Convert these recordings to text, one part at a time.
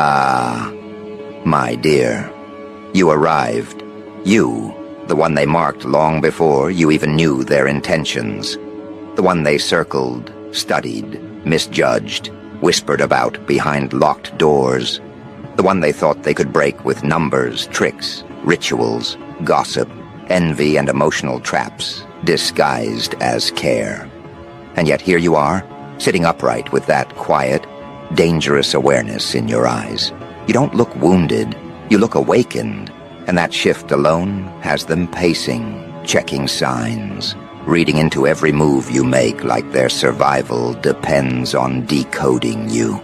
Ah, my dear, you arrived. You, the one they marked long before you even knew their intentions. The one they circled, studied, misjudged, whispered about behind locked doors. The one they thought they could break with numbers, tricks, rituals, gossip, envy, and emotional traps, disguised as care. And yet here you are, sitting upright with that quiet, dangerous awareness in your eyes. You don't look wounded, you look awakened, and that shift alone has them pacing, checking signs, reading into every move you make like their survival depends on decoding you.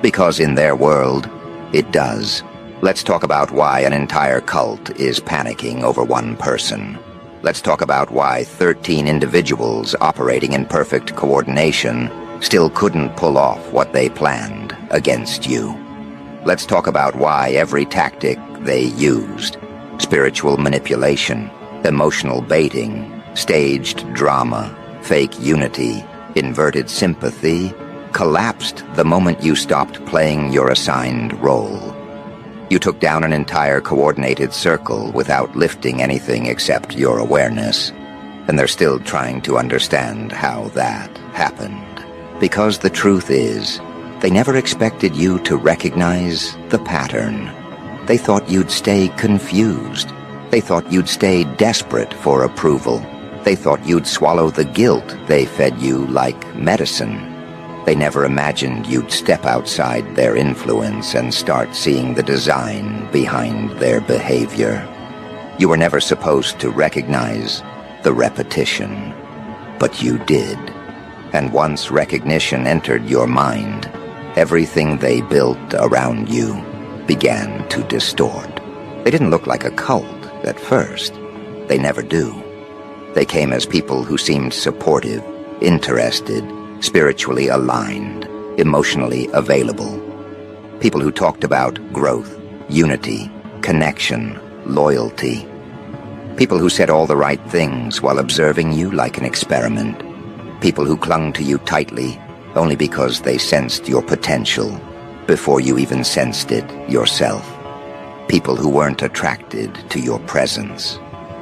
Because in their world, it does. Let's talk about why an entire cult is panicking over one person. Let's talk about why 13 individuals operating in perfect coordination still couldn't pull off what they planned against you. Let's talk about why every tactic they used, spiritual manipulation, emotional baiting, staged drama, fake unity, inverted sympathy, collapsed the moment you stopped playing your assigned role. You took down an entire coordinated circle without lifting anything except your awareness, and they're still trying to understand how that happened. Because the truth is, they never expected you to recognize the pattern. They thought you'd stay confused. They thought you'd stay desperate for approval. They thought you'd swallow the guilt they fed you like medicine. They never imagined you'd step outside their influence and start seeing the design behind their behavior. You were never supposed to recognize the repetition, but you did. And once recognition entered your mind, everything they built around you began to distort. They didn't look like a cult at first. They never do. They came as people who seemed supportive, interested, spiritually aligned, emotionally available. People who talked about growth, unity, connection, loyalty. People who said all the right things while observing you like an experiment. People who clung to you tightly only because they sensed your potential before you even sensed it yourself. People who weren't attracted to your presence.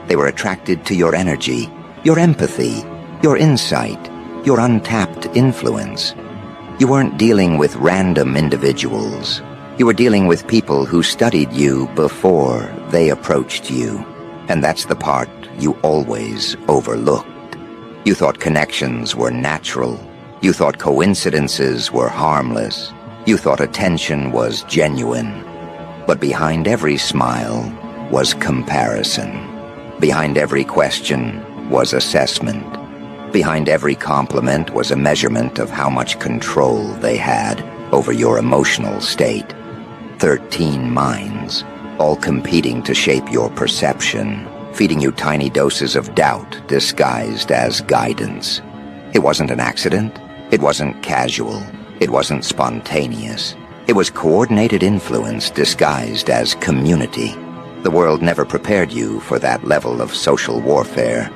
They were attracted to your energy, your empathy, your insight, your untapped influence. You weren't dealing with random individuals. You were dealing with people who studied you before they approached you. And that's the part you always overlooked. You thought connections were natural. You thought coincidences were harmless. You thought attention was genuine. But behind every smile was comparison. Behind every question was assessment. Behind every compliment was a measurement of how much control they had over your emotional state. 13 minds, all competing to shape your perception, feeding you tiny doses of doubt disguised as guidance. It wasn't an accident. It wasn't casual. It wasn't spontaneous. It was coordinated influence disguised as community. The world never prepared you for that level of social warfare.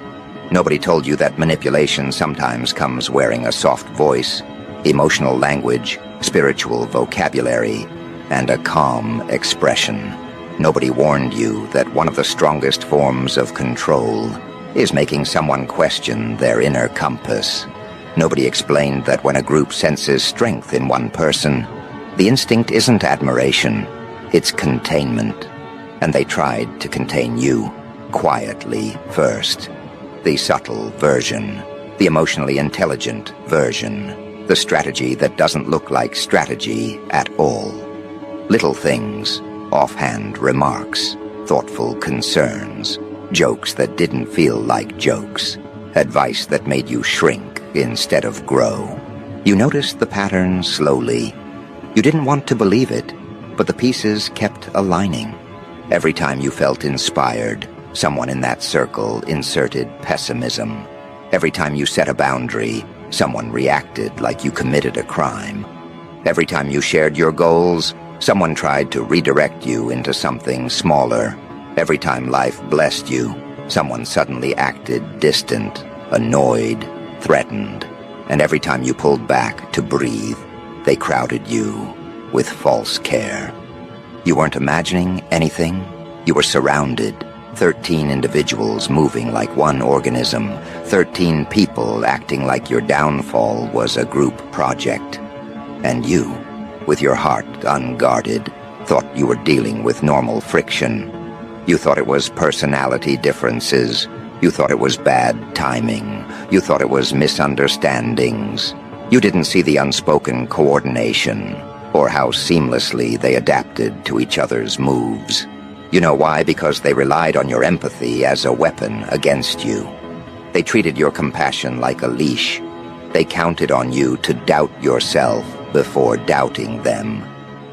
Nobody told you that manipulation sometimes comes wearing a soft voice, emotional language, spiritual vocabulary, and a calm expression. Nobody warned you that one of the strongest forms of control is making someone question their inner compass. Nobody explained that when a group senses strength in one person, the instinct isn't admiration, it's containment. And they tried to contain you, quietly first. The subtle version, the emotionally intelligent version, the strategy that doesn't look like strategy at all. Little things, offhand remarks, thoughtful concerns, jokes that didn't feel like jokes, advice that made you shrink instead of grow. You noticed the pattern slowly. You didn't want to believe it, but the pieces kept aligning. Every time you felt inspired, someone in that circle inserted pessimism. Every time you set a boundary, someone reacted like you committed a crime. Every time you shared your goals, someone tried to redirect you into something smaller. Every time life blessed you, someone suddenly acted distant, annoyed, threatened. And every time you pulled back to breathe, they crowded you with false care. You weren't imagining anything. You were surrounded. 13 individuals moving like one organism. 13 people acting like your downfall was a group project. And you, with your heart unguarded, thought you were dealing with normal friction. You thought it was personality differences. You thought it was bad timing. You thought it was misunderstandings. You didn't see the unspoken coordination, or how seamlessly they adapted to each other's moves. You know why? Because they relied on your empathy as a weapon against you. They treated your compassion like a leash. They counted on you to doubt yourself before doubting them.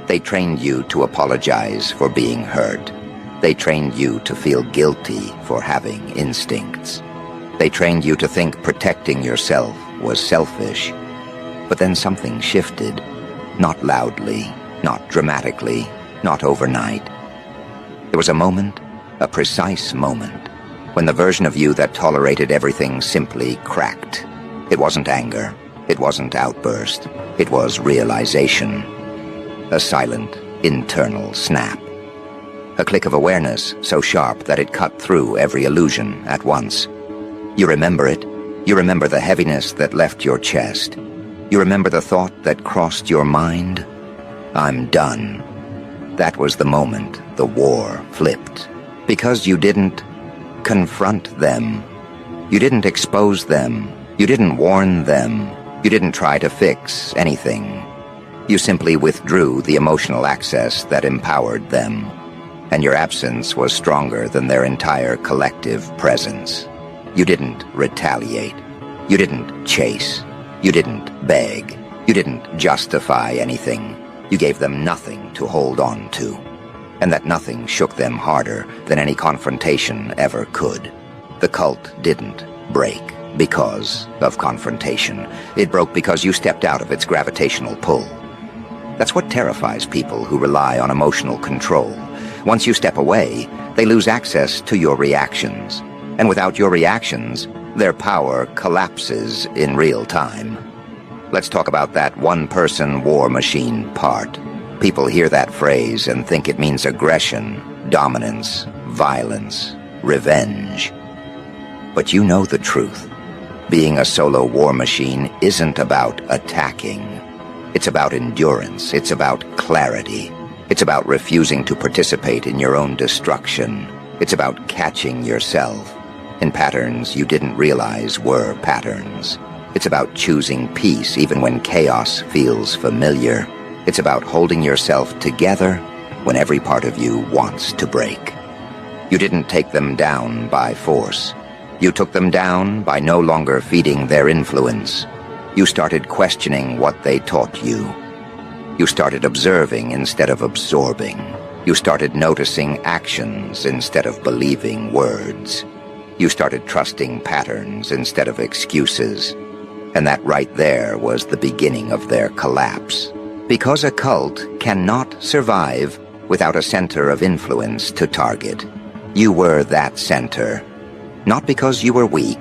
They trained you to apologize for being hurt. They trained you to feel guilty for having instincts. They trained you to think protecting yourself was selfish. But then something shifted. Not loudly, not dramatically, not overnight. There was a moment, a precise moment, when the version of you that tolerated everything simply cracked. It wasn't anger. It wasn't outburst. It was realization. A silent, internal snap. A click of awareness so sharp that it cut through every illusion at once. You remember it. You remember the heaviness that left your chest. You remember the thought that crossed your mind. I'm done. That was the moment the war flipped. Because you didn't confront them. You didn't expose them. You didn't warn them. You didn't try to fix anything. You simply withdrew the emotional access that empowered them. And your absence was stronger than their entire collective presence. You didn't retaliate. You didn't chase. You didn't beg. You didn't justify anything. You gave them nothing to hold on to. And that nothing shook them harder than any confrontation ever could. The cult didn't break because of confrontation. It broke because you stepped out of its gravitational pull. That's what terrifies people who rely on emotional control. Once you step away, they lose access to your reactions. And without your reactions, their power collapses in real time. Let's talk about that one-person war machine part. People hear that phrase and think it means aggression, dominance, violence, revenge. But you know the truth. Being a solo war machine isn't about attacking. It's about endurance. It's about clarity. It's about refusing to participate in your own destruction. It's about catching yourself in patterns you didn't realize were patterns. It's about choosing peace even when chaos feels familiar. It's about holding yourself together when every part of you wants to break. You didn't take them down by force. You took them down by no longer feeding their influence. You started questioning what they taught you. You started observing instead of absorbing. You started noticing actions instead of believing words. You started trusting patterns instead of excuses. And that right there was the beginning of their collapse. Because a cult cannot survive without a center of influence to target. You were that center. Not because you were weak,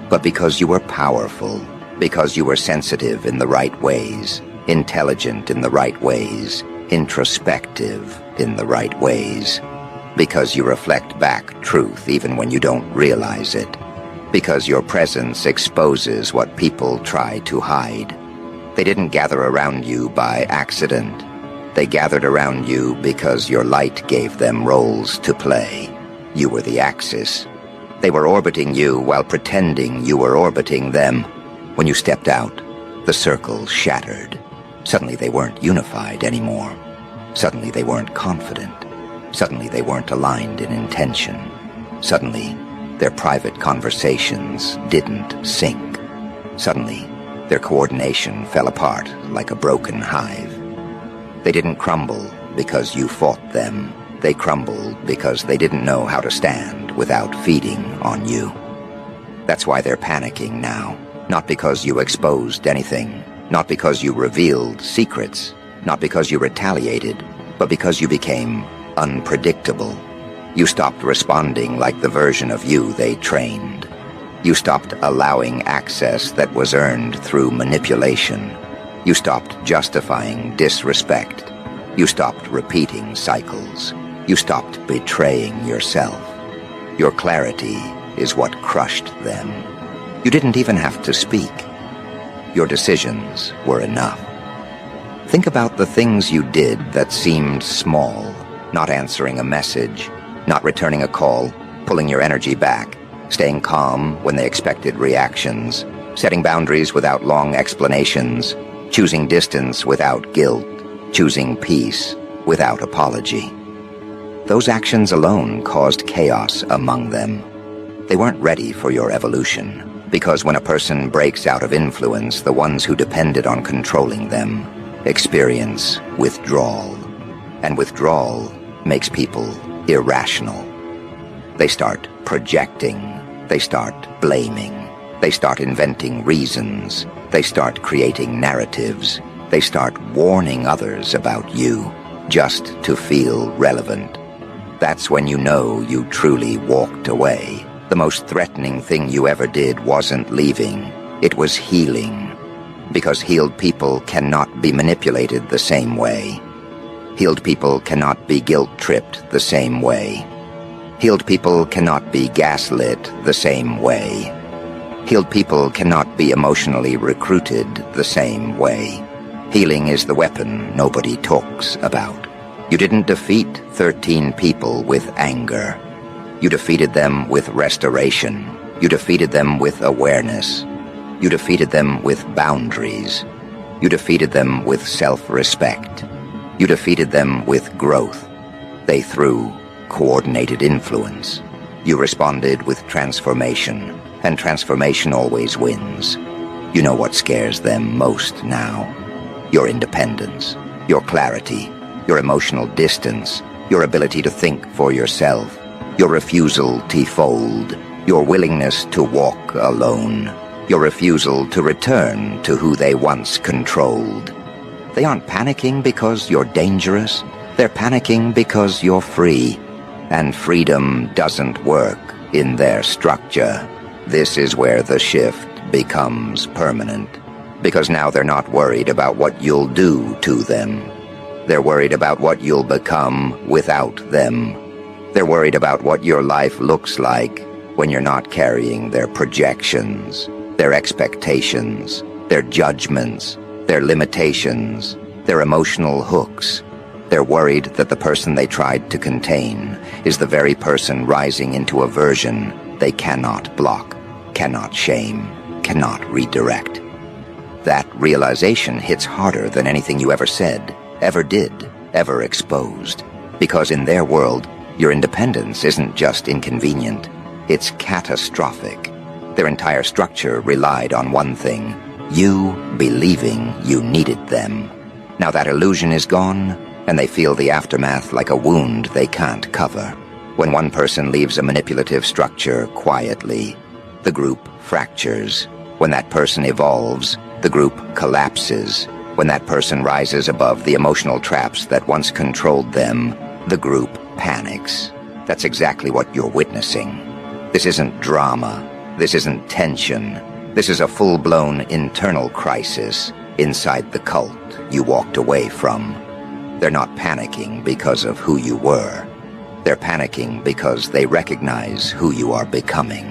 but because you were powerful. Because you were sensitive in the right ways, intelligent in the right ways, introspective in the right ways. Because you reflect back truth even when you don't realize it. Because your presence exposes what people try to hide. They didn't gather around you by accident. They gathered around you because your light gave them roles to play. You were the axis. They were orbiting you while pretending you were orbiting them. When you stepped out, the circle shattered. Suddenly they weren't unified anymore. Suddenly they weren't confident. Suddenly they weren't aligned in intention. Suddenly, their private conversations didn't sync. Suddenly, their coordination fell apart like a broken hive. They didn't crumble because you fought them. They crumbled because they didn't know how to stand without feeding on you. That's why they're panicking now. Not because you exposed anything. Not because you revealed secrets. Not because you retaliated. But because you became unpredictable. You stopped responding like the version of you they trained. You stopped allowing access that was earned through manipulation. You stopped justifying disrespect. You stopped repeating cycles. You stopped betraying yourself. Your clarity is what crushed them. You didn't even have to speak. Your decisions were enough. Think about the things you did that seemed small. Not answering a message, not returning a call, pulling your energy back, staying calm when they expected reactions, setting boundaries without long explanations, choosing distance without guilt, choosing peace without apology. Those actions alone caused chaos among them. They weren't ready for your evolution, because when a person breaks out of influence, the ones who depended on controlling them experience withdrawal. And withdrawal makes people irrational. They start projecting. They start blaming. They start inventing reasons. They start creating narratives. They start warning others about you just to feel relevant. That's when you know you truly walked away. The most threatening thing you ever did wasn't leaving. It was healing. Because healed people cannot be manipulated the same way. Healed people cannot be guilt-tripped the same way. Healed people cannot be gaslit the same way. Healed people cannot be emotionally recruited the same way. Healing is the weapon nobody talks about. You didn't defeat 13 people with anger. You defeated them with restoration. You defeated them with awareness. You defeated them with boundaries. You defeated them with self-respect. You defeated them with growth. They threw coordinated influence. You responded with transformation, and transformation always wins. You know what scares them most now. Your independence, your clarity, your emotional distance, your ability to think for yourself, your refusal to fold, your willingness to walk alone, your refusal to return to who they once controlled. They aren't panicking because you're dangerous. They're panicking because you're free. And freedom doesn't work in their structure. This is where the shift becomes permanent. Because now they're not worried about what you'll do to them. They're worried about what you'll become without them. They're worried about what your life looks like when you're not carrying their projections, their expectations, their judgments, their limitations, their emotional hooks. They're worried that the person they tried to contain is the very person rising into a version they cannot block, cannot shame, cannot redirect. That realization hits harder than anything you ever said, ever did, ever exposed. Because in their world, your independence isn't just inconvenient, it's catastrophic. Their entire structure relied on one thing: you believing you needed them. Now that illusion is gone, and they feel the aftermath like a wound they can't cover. When one person leaves a manipulative structure quietly, the group fractures. When that person evolves, the group collapses. When that person rises above the emotional traps that once controlled them, the group panics. That's exactly what you're witnessing. This isn't drama. This isn't tension. This is a full-blown internal crisis inside the cult you walked away from. They're not panicking because of who you were. They're panicking because they recognize who you are becoming.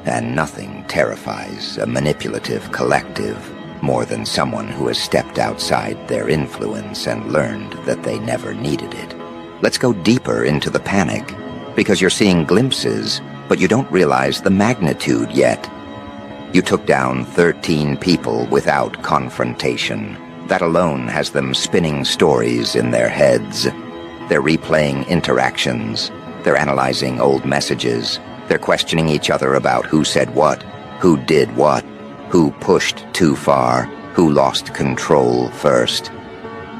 And nothing terrifies a manipulative collective more than someone who has stepped outside their influence and learned that they never needed it. Let's go deeper into the panic, because you're seeing glimpses, but you don't realize the magnitude yet. You took down 13 people without confrontation. That alone has them spinning stories in their heads. They're replaying interactions. They're analyzing old messages. They're questioning each other about who said what, who did what, who pushed too far, who lost control first.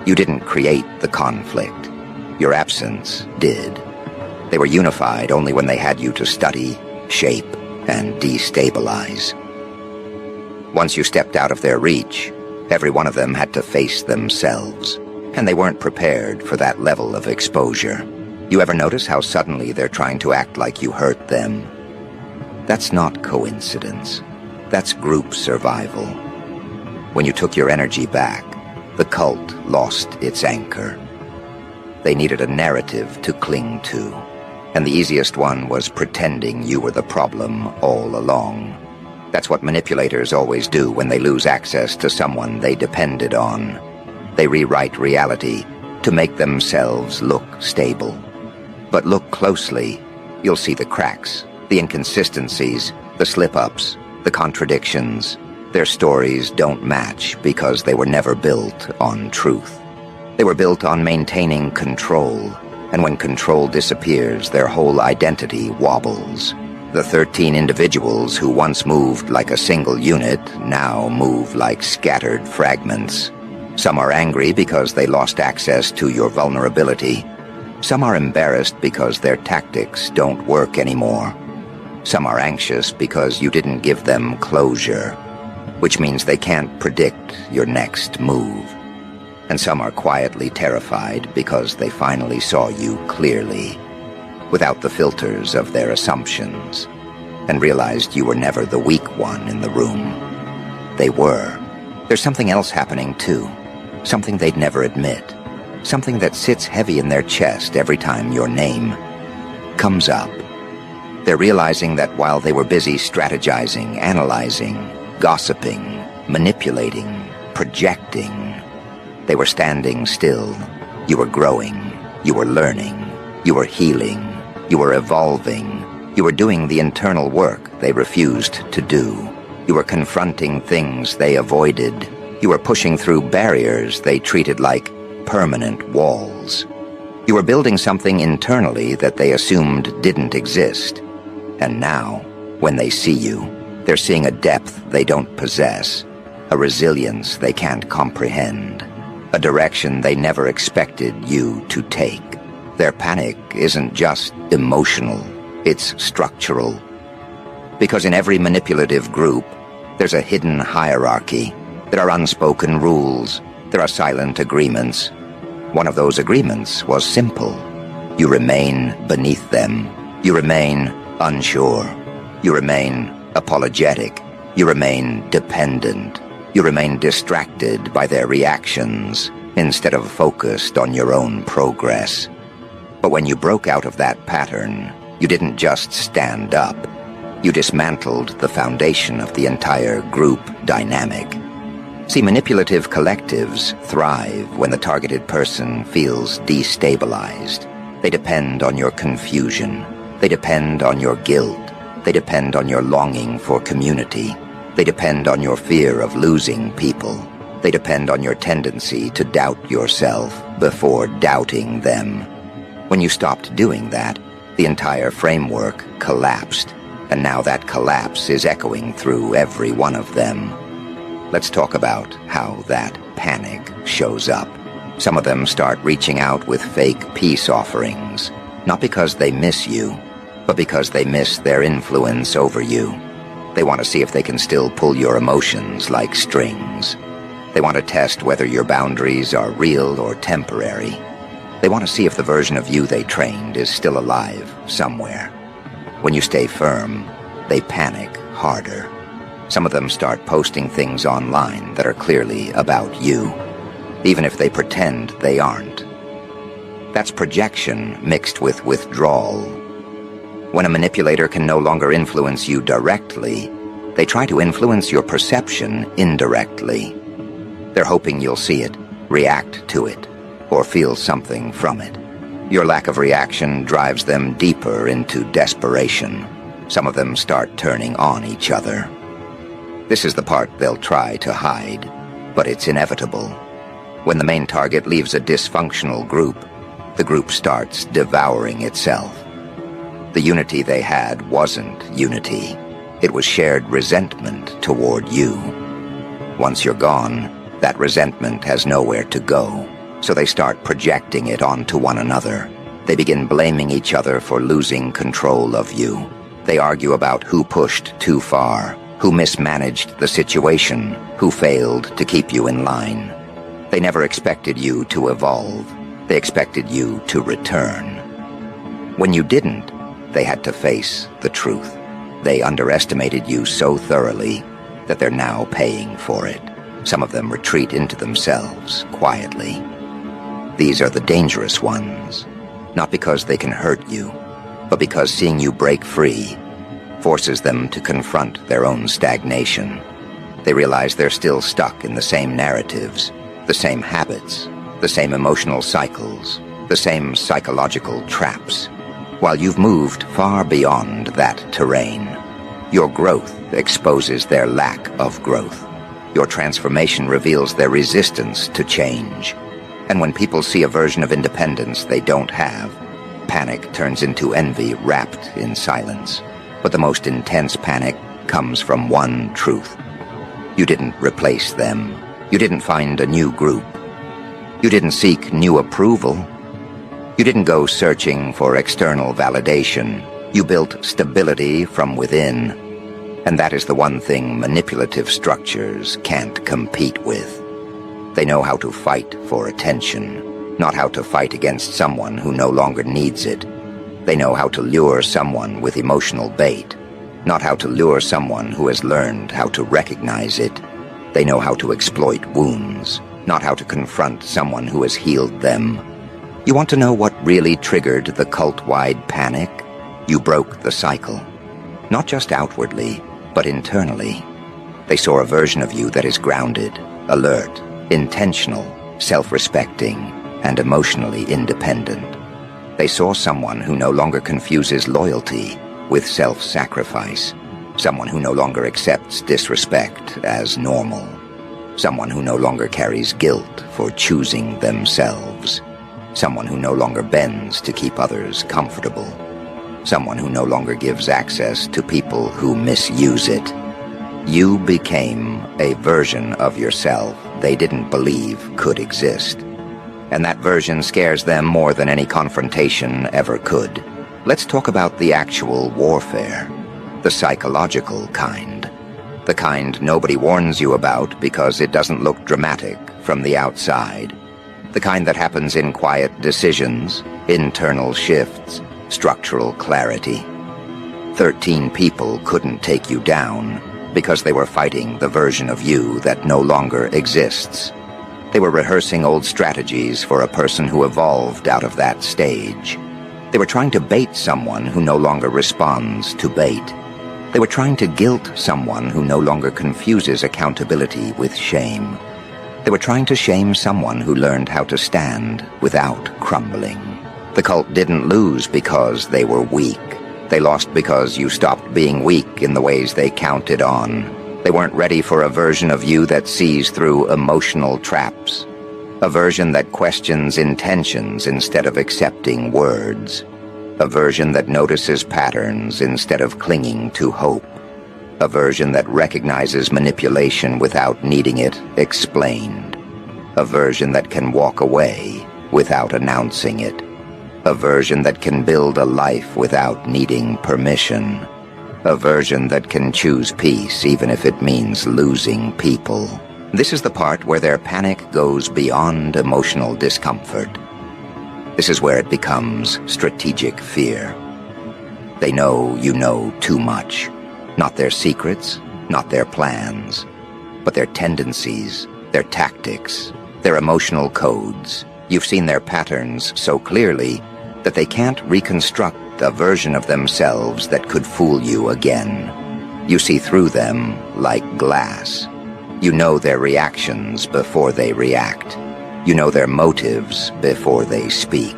You didn't create the conflict. Your absence did. They were unified only when they had you to study, shape, and destabilize. Once you stepped out of their reach, every one of them had to face themselves, and they weren't prepared for that level of exposure. You ever notice how suddenly they're trying to act like you hurt them? That's not coincidence. That's group survival. When you took your energy back, the cult lost its anchor. They needed a narrative to cling to. And the easiest one was pretending you were the problem all along. That's what manipulators always do when they lose access to someone they depended on. They rewrite reality to make themselves look stable. But look closely, you'll see the cracks, the inconsistencies, the slip-ups, the contradictions. Their stories don't match because they were never built on truth. They were built on maintaining control, and when control disappears, their whole identity wobbles. The 13 individuals who once moved like a single unit now move like scattered fragments. Some are angry because they lost access to your vulnerability. Some are embarrassed because their tactics don't work anymore. Some are anxious because you didn't give them closure, which means they can't predict your next move. And some are quietly terrified because they finally saw you clearly, without the filters of their assumptions, and realized you were never the weak one in the room. They were. There's something else happening too, something they'd never admit, something that sits heavy in their chest every time your name comes up. They're realizing that while they were busy strategizing, analyzing, gossiping, manipulating, projecting, they were standing still. You were growing. You were learning. You were healing. You were evolving. You were doing the internal work they refused to do. You were confronting things they avoided. You were pushing through barriers they treated like permanent walls. You were building something internally that they assumed didn't exist. And now, when they see you, they're seeing a depth they don't possess, a resilience they can't comprehend, a direction they never expected you to take. Their panic isn't just emotional, it's structural. Because in every manipulative group, there's a hidden hierarchy. There are unspoken rules. There are silent agreements. One of those agreements was simple. You remain beneath them. You remain unsure. You remain apologetic. You remain dependent. You remain distracted by their reactions instead of focused on your own progress. But when you broke out of that pattern, you didn't just stand up. You dismantled the foundation of the entire group dynamic. See, manipulative collectives thrive when the targeted person feels destabilized. They depend on your confusion. They depend on your guilt. They depend on your longing for community. They depend on your fear of losing people. They depend on your tendency to doubt yourself before doubting them. When you stopped doing that, the entire framework collapsed, and now that collapse is echoing through every one of them. Let's talk about how that panic shows up. Some of them start reaching out with fake peace offerings, not because they miss you, but because they miss their influence over you. They want to see if they can still pull your emotions like strings. They want to test whether your boundaries are real or temporary. They want to see if the version of you they trained is still alive somewhere. When you stay firm, they panic harder. Some of them start posting things online that are clearly about you, even if they pretend they aren't. That's projection mixed with withdrawal. When a manipulator can no longer influence you directly, they try to influence your perception indirectly. They're hoping you'll see it, react to it, or feel something from it. Your lack of reaction drives them deeper into desperation. Some of them start turning on each other. This is the part they'll try to hide, but it's inevitable. When the main target leaves a dysfunctional group, the group starts devouring itself. The unity they had wasn't unity. It was shared resentment toward you. Once you're gone, that resentment has nowhere to go, so they start projecting it onto one another. They begin blaming each other for losing control of you. They argue about who pushed too far, who mismanaged the situation, who failed to keep you in line. They never expected you to evolve. They expected you to return. When you didn't, they had to face the truth. They underestimated you so thoroughly that they're now paying for it. Some of them retreat into themselves quietly. These are the dangerous ones, not because they can hurt you, but because seeing you break free forces them to confront their own stagnation. They realize they're still stuck in the same narratives, the same habits, the same emotional cycles, the same psychological traps. While you've moved far beyond that terrain, your growth exposes their lack of growth. Your transformation reveals their resistance to change. And when people see a version of independence they don't have, panic turns into envy wrapped in silence. But the most intense panic comes from one truth. You didn't replace them. You didn't find a new group. You didn't seek new approval. You didn't go searching for external validation. You built stability from within. And that is the one thing manipulative structures can't compete with. They know how to fight for attention, not how to fight against someone who no longer needs it. They know how to lure someone with emotional bait, not how to lure someone who has learned how to recognize it. They know how to exploit wounds, not how to confront someone who has healed them. You want to know what really triggered the cult-wide panic? You broke the cycle. Not just outwardly, but internally. They saw a version of you that is grounded, alert, intentional, self-respecting, and emotionally independent. They saw someone who no longer confuses loyalty with self-sacrifice, someone who no longer accepts disrespect as normal, someone who no longer carries guilt for choosing themselves, someone who no longer bends to keep others comfortable, someone who no longer gives access to people who misuse it. You became a version of yourself they didn't believe could exist. And that version scares them more than any confrontation ever could. Let's talk about the actual warfare, the psychological kind. The kind nobody warns you about because it doesn't look dramatic from the outside. The kind that happens in quiet decisions, internal shifts, structural clarity. 13 people couldn't take you down because they were fighting the version of you that no longer exists. They were rehearsing old strategies for a person who evolved out of that stage. They were trying to bait someone who no longer responds to bait. They were trying to guilt someone who no longer confuses accountability with shame. They were trying to shame someone who learned how to stand without crumbling. The cult didn't lose because they were weak. They lost because you stopped being weak in the ways they counted on. They weren't ready for a version of you that sees through emotional traps. A version that questions intentions instead of accepting words. A version that notices patterns instead of clinging to hope. A version that recognizes manipulation without needing it explained. A version that can walk away without announcing it. A version that can build a life without needing permission. A version that can choose peace even if it means losing people. This is the part where their panic goes beyond emotional discomfort. This is where it becomes strategic fear. They know you know too much. Not their secrets, not their plans, but their tendencies, their tactics, their emotional codes. You've seen their patterns so clearly that they can't reconstruct a version of themselves that could fool you again. You see through them like glass. You know their reactions before they react. You know their motives before they speak.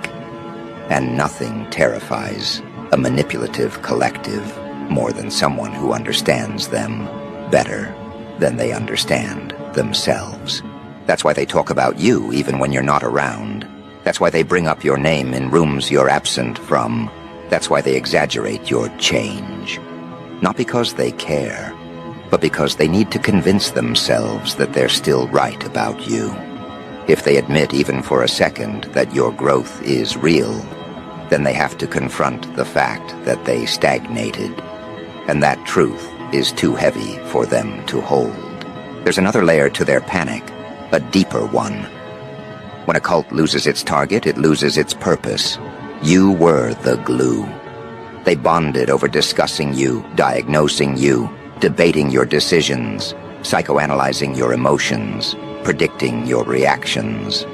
And nothing terrifies a manipulative collective more than someone who understands them better than they understand themselves. That's why they talk about you even when you're not around. That's why they bring up your name in rooms you're absent from. That's why they exaggerate your change. Not because they care, but because they need to convince themselves that they're still right about you. If they admit even for a second that your growth is real, then they have to confront the fact that they stagnated. And that truth is too heavy for them to hold. There's another layer to their panic, a deeper one. When a cult loses its target, it loses its purpose. You were the glue. They bonded over discussing you, diagnosing you, debating your decisions, psychoanalyzing your emotions, predicting your reactions.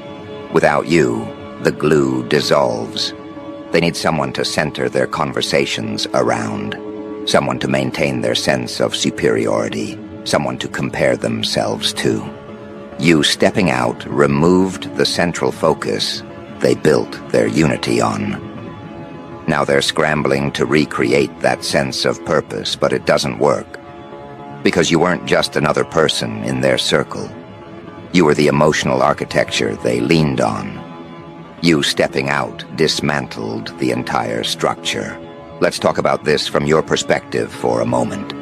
Without you, the glue dissolves. They need someone to center their conversations around, someone to maintain their sense of superiority, someone to compare themselves to. You stepping out removed the central focus they built their unity on. Now they're scrambling to recreate that sense of purpose, but it doesn't work. Because you weren't just another person in their circle. You were the emotional architecture they leaned on. You stepping out dismantled the entire structure. Let's talk about this from your perspective for a moment.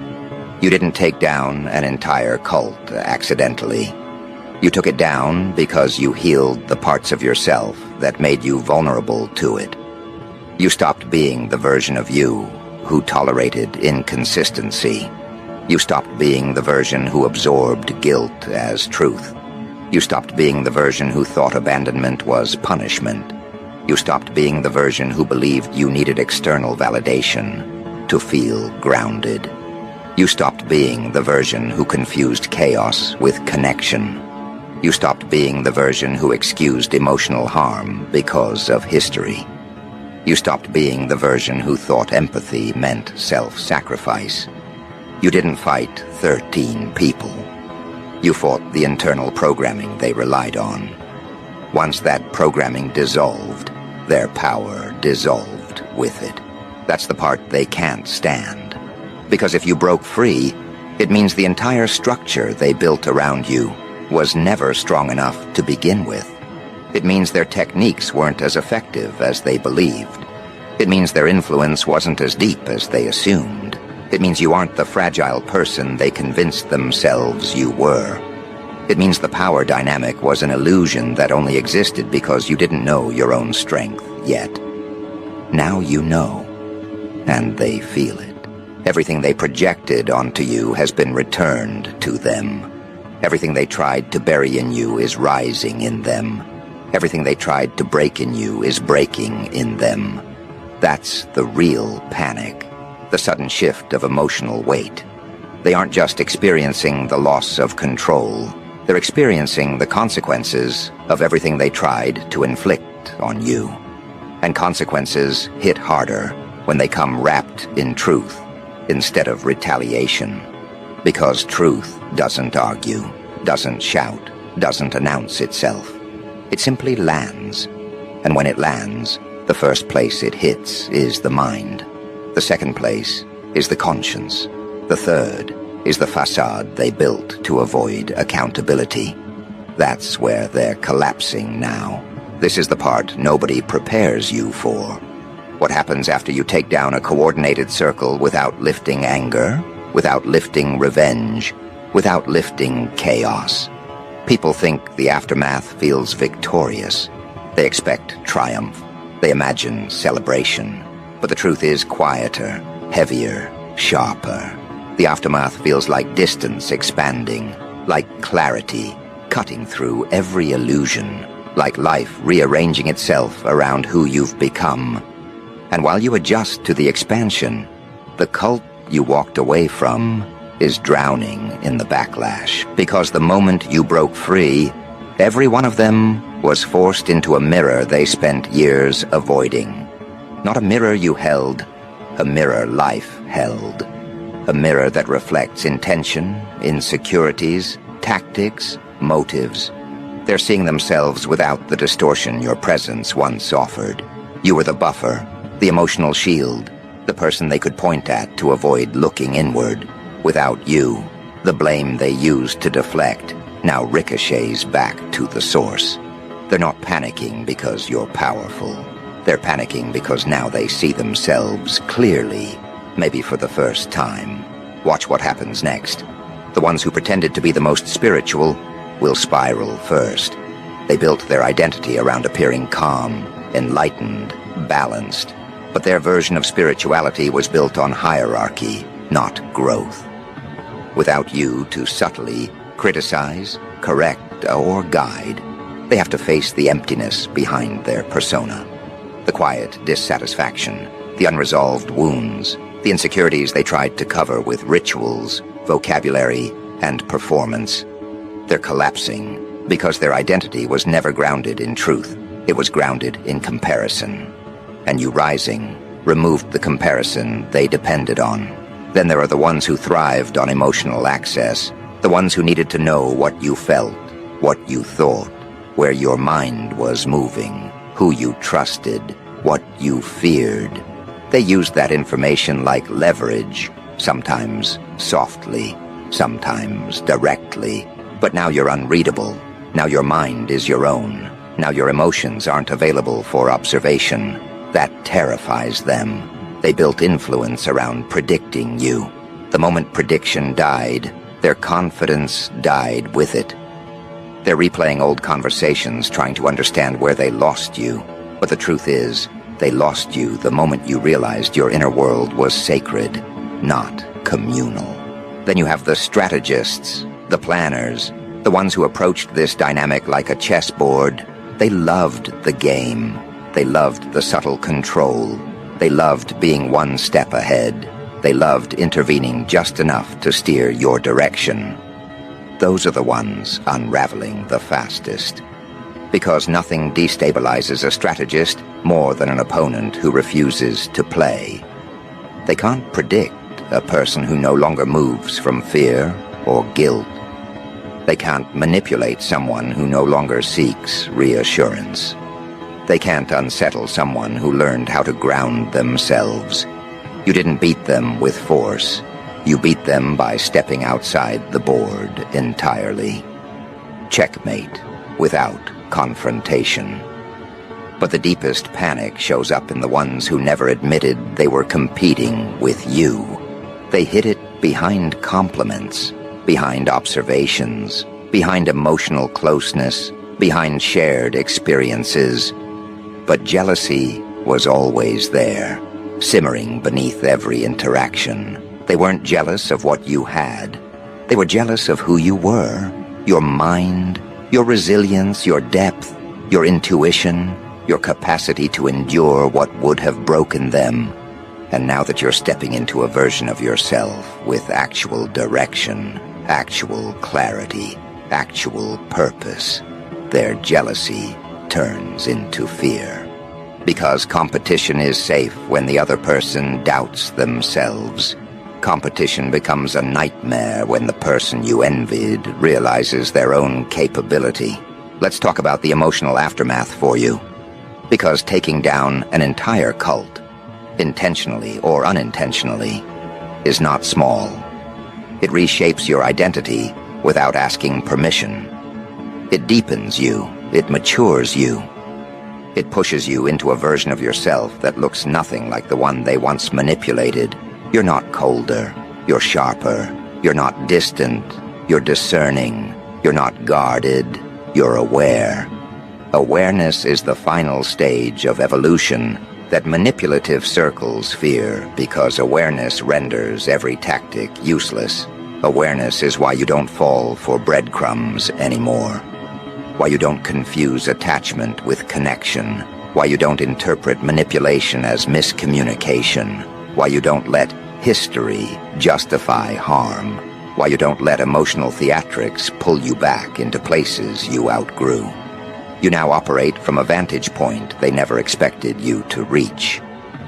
You didn't take down an entire cult accidentally. You took it down because you healed the parts of yourself that made you vulnerable to it. You stopped being the version of you who tolerated inconsistency. You stopped being the version who absorbed guilt as truth. You stopped being the version who thought abandonment was punishment. You stopped being the version who believed you needed external validation to feel grounded. You stopped being the version who confused chaos with connection. You stopped being the version who excused emotional harm because of history. You stopped being the version who thought empathy meant self-sacrifice. You didn't fight 13 people. You fought the internal programming they relied on. Once that programming dissolved, their power dissolved with it. That's the part they can't stand. Because if you broke free, it means the entire structure they built around you was never strong enough to begin with. It means their techniques weren't as effective as they believed. It means their influence wasn't as deep as they assumed. It means you aren't the fragile person they convinced themselves you were. It means the power dynamic was an illusion that only existed because you didn't know your own strength yet. Now you know, and they feel it. Everything they projected onto you has been returned to them. Everything they tried to bury in you is rising in them. Everything they tried to break in you is breaking in them. That's the real panic, the sudden shift of emotional weight. They aren't just experiencing the loss of control. They're experiencing the consequences of everything they tried to inflict on you. And consequences hit harder when they come wrapped in truth instead of retaliation. Because truth doesn't argue, doesn't shout, doesn't announce itself. It simply lands. And when it lands, the first place it hits is the mind. The second place is the conscience. The third is the facade they built to avoid accountability. That's where they're collapsing now. This is the part nobody prepares you for. What happens after you take down a coordinated circle without lifting anger, without lifting revenge, without lifting chaos? People think the aftermath feels victorious. They expect triumph. They imagine celebration. But the truth is quieter, heavier, sharper. The aftermath feels like distance expanding, like clarity cutting through every illusion, like life rearranging itself around who you've become. And while you adjust to the expansion, the cult you walked away from is drowning in the backlash, because the moment you broke free, every one of them was forced into a mirror they spent years avoiding. Not a mirror you held, a mirror life held. A mirror that reflects intention, insecurities, tactics, motives. They're seeing themselves without the distortion your presence once offered. You were the buffer, the emotional shield, the person they could point at to avoid looking inward. Without you, the blame they used to deflect now ricochets back to the source. They're not panicking because you're powerful. They're panicking because now they see themselves clearly, maybe for the first time. Watch what happens next. The ones who pretended to be the most spiritual will spiral first. They built their identity around appearing calm, enlightened, balanced. But their version of spirituality was built on hierarchy, not growth. Without you to subtly criticize, correct, or guide, they have to face the emptiness behind their persona. The quiet dissatisfaction, the unresolved wounds, the insecurities they tried to cover with rituals, vocabulary, and performance. They're collapsing because their identity was never grounded in truth. It was grounded in comparison. And you rising removed the comparison they depended on. Then there are the ones who thrived on emotional access, the ones who needed to know what you felt, what you thought, where your mind was moving, who you trusted, what you feared. They used that information like leverage, sometimes softly, sometimes directly. But now you're unreadable. Now your mind is your own. Now your emotions aren't available for observation. That terrifies them. They built influence around predicting you. The moment prediction died, their confidence died with it. They're replaying old conversations, trying to understand where they lost you. But the truth is, they lost you the moment you realized your inner world was sacred, not communal. Then you have the strategists, the planners, the ones who approached this dynamic like a chessboard. They loved the game. They loved the subtle control. They loved being one step ahead. They loved intervening just enough to steer your direction. Those are the ones unraveling the fastest. Because nothing destabilizes a strategist more than an opponent who refuses to play. They can't predict a person who no longer moves from fear or guilt. They can't manipulate someone who no longer seeks reassurance. They can't unsettle someone who learned how to ground themselves. You didn't beat them with force. You beat them by stepping outside the board entirely. Checkmate, without confrontation. But the deepest panic shows up in the ones who never admitted they were competing with you. They hid it behind compliments, behind observations, behind emotional closeness, behind shared experiences. But jealousy was always there, simmering beneath every interaction. They weren't jealous of what you had. They were jealous of who you were, your mind, your resilience, your depth, your intuition, your capacity to endure what would have broken them. And now that you're stepping into a version of yourself with actual direction, actual clarity, actual purpose, their jealousy turns into fear. Because competition is safe when the other person doubts themselves. Competition becomes a nightmare when the person you envied realizes their own capability. Let's talk about the emotional aftermath for you. Because taking down an entire cult, intentionally or unintentionally, is not small. It reshapes your identity without asking permission. It deepens you. It matures you. It pushes you into a version of yourself that looks nothing like the one they once manipulated. You're not colder. You're sharper. You're not distant. You're discerning. You're not guarded. You're aware. Awareness is the final stage of evolution that manipulative circles fear because awareness renders every tactic useless. Awareness is why you don't fall for breadcrumbs anymore. Why you don't confuse attachment with connection. Why you don't interpret manipulation as miscommunication. Why you don't let history justify harm. Why you don't let emotional theatrics pull you back into places you outgrew. You now operate from a vantage point they never expected you to reach.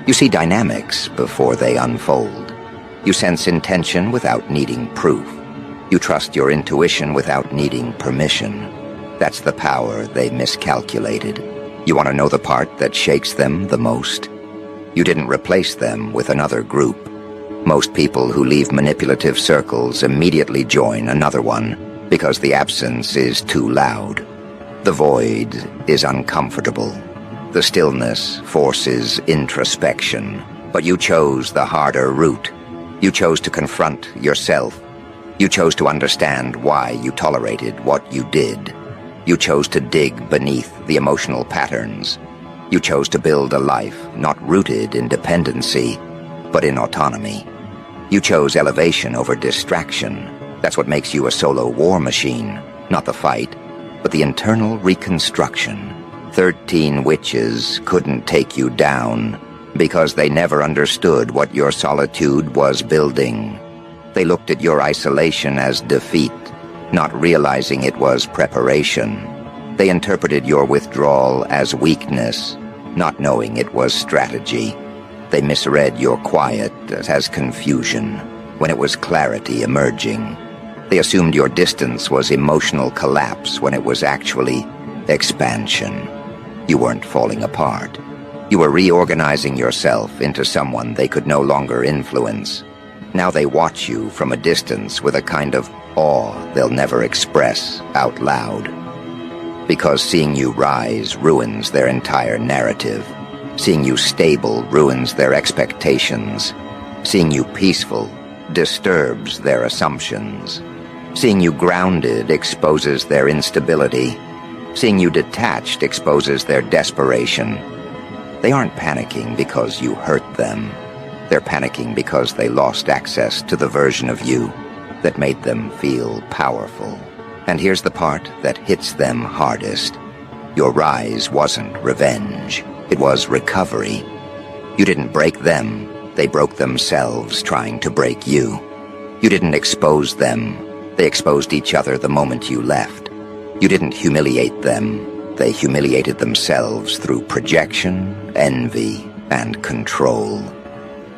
You see dynamics before they unfold. You sense intention without needing proof. You trust your intuition without needing permission. That's the power they miscalculated. You want to know the part that shakes them the most? You didn't replace them with another group. Most people who leave manipulative circles immediately join another one because the absence is too loud. The void is uncomfortable. The stillness forces introspection. But you chose the harder route. You chose to confront yourself. You chose to understand why you tolerated what you did. You chose to dig beneath the emotional patterns. You chose to build a life not rooted in dependency, but in autonomy. You chose elevation over distraction. That's what makes you a solo war machine, not the fight, but the internal reconstruction. 13 witches couldn't take you down because they never understood what your solitude was building. They looked at your isolation as defeat, not realizing it was preparation. They interpreted your withdrawal as weakness, not knowing it was strategy. They misread your quiet as confusion, when it was clarity emerging. They assumed your distance was emotional collapse when it was actually expansion. You weren't falling apart. You were reorganizing yourself into someone they could no longer influence. Now they watch you from a distance with a kind of awe they'll never express out loud. Because seeing you rise ruins their entire narrative. Seeing you stable ruins their expectations. Seeing you peaceful disturbs their assumptions. Seeing you grounded exposes their instability. Seeing you detached exposes their desperation. They aren't panicking because you hurt them. They're panicking because they lost access to the version of you that made them feel powerful. And here's the part that hits them hardest. Your rise wasn't revenge. It was recovery. You didn't break them. They broke themselves trying to break you. You didn't expose them. They exposed each other the moment you left. You didn't humiliate them. They humiliated themselves through projection, envy, and control.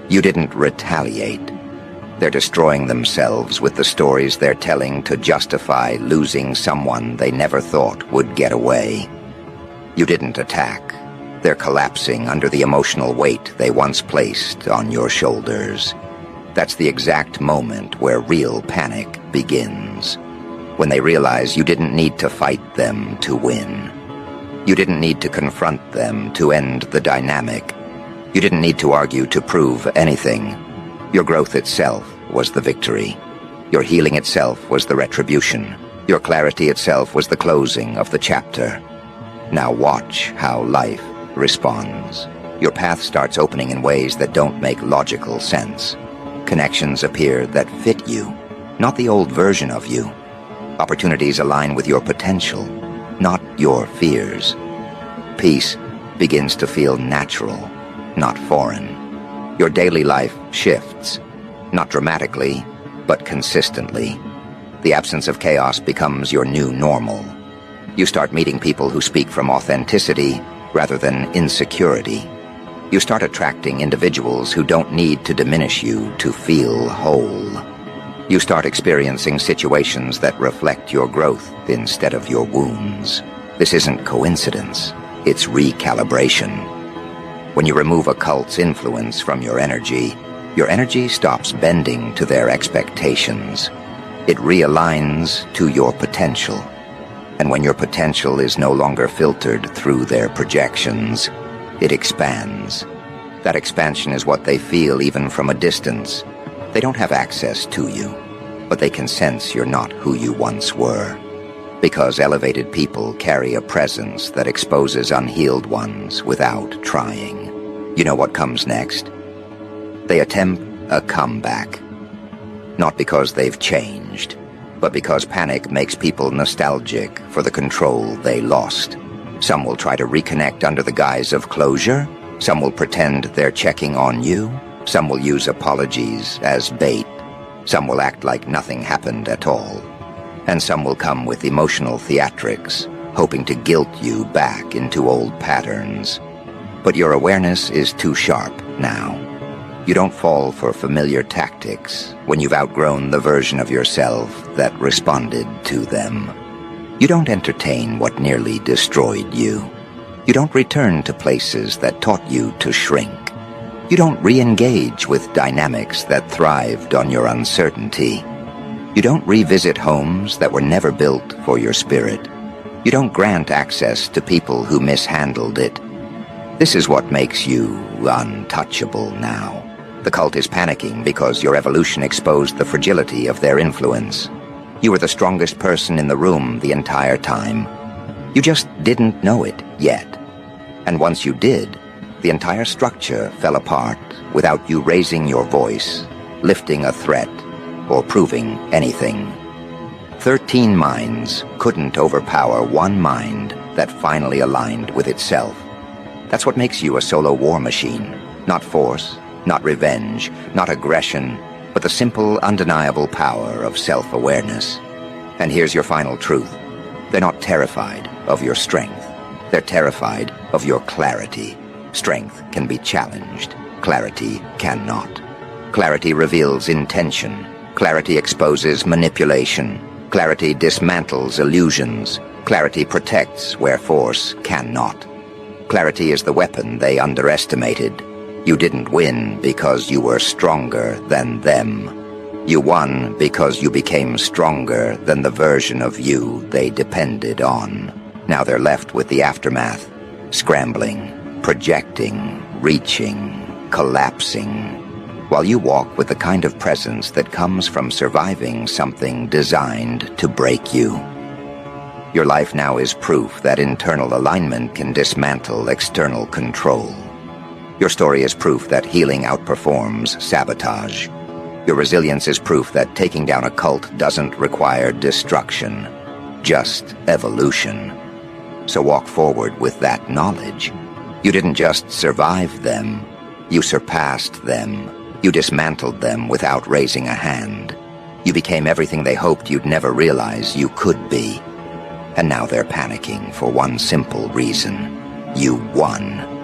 You didn't retaliate. They're destroying themselves with the stories they're telling to justify losing someone they never thought would get away. You didn't attack. They're collapsing under the emotional weight they once placed on your shoulders. That's the exact moment where real panic begins. When they realize you didn't need to fight them to win. You didn't need to confront them to end the dynamic. You didn't need to argue to prove anything. Your growth itself was the victory. Your healing itself was the retribution. Your clarity itself was the closing of the chapter. Now watch how life responds. Your path starts opening in ways that don't make logical sense. Connections appear that fit you, not the old version of you. Opportunities align with your potential, not your fears. Peace begins to feel natural, not foreign. Your daily life shifts, not dramatically, but consistently. The absence of chaos becomes your new normal. You start meeting people who speak from authenticity rather than insecurity. You start attracting individuals who don't need to diminish you to feel whole. You start experiencing situations that reflect your growth instead of your wounds. This isn't coincidence, it's recalibration. When you remove a cult's influence from your energy stops bending to their expectations. It realigns to your potential. And when your potential is no longer filtered through their projections, it expands. That expansion is what they feel even from a distance. They don't have access to you, but they can sense you're not who you once were. Because elevated people carry a presence that exposes unhealed ones without trying. You know what comes next? They attempt a comeback. Not because they've changed, but because panic makes people nostalgic for the control they lost. Some will try to reconnect under the guise of closure. Some will pretend they're checking on you. Some will use apologies as bait. Some will act like nothing happened at all. And some will come with emotional theatrics, hoping to guilt you back into old patterns. But your awareness is too sharp now. You don't fall for familiar tactics when you've outgrown the version of yourself that responded to them. You don't entertain what nearly destroyed you. You don't return to places that taught you to shrink. You don't re-engage with dynamics that thrived on your uncertainty. You don't revisit homes that were never built for your spirit. You don't grant access to people who mishandled it. This is what makes you untouchable now. The cult is panicking because your evolution exposed the fragility of their influence. You were the strongest person in the room the entire time. You just didn't know it yet. And once you did, the entire structure fell apart without you raising your voice, lifting a threat, or proving anything. 13 minds couldn't overpower one mind that finally aligned with itself. That's what makes you a solo war machine. Not force, not revenge, not aggression, but the simple, undeniable power of self-awareness. And here's your final truth. They're not terrified of your strength. They're terrified of your clarity. Strength can be challenged. Clarity cannot. Clarity reveals intention. Clarity exposes manipulation. Clarity dismantles illusions. Clarity protects where force cannot. Clarity is the weapon they underestimated. You didn't win because you were stronger than them. You won because you became stronger than the version of you they depended on. Now they're left with the aftermath, scrambling, projecting, reaching, collapsing, while you walk with the kind of presence that comes from surviving something designed to break you. Your life now is proof that internal alignment can dismantle external control. Your story is proof that healing outperforms sabotage. Your resilience is proof that taking down a cult doesn't require destruction, just evolution. So walk forward with that knowledge. You didn't just survive them, you surpassed them. You dismantled them without raising a hand. You became everything they hoped you'd never realize you could be. And now they're panicking for one simple reason. You won.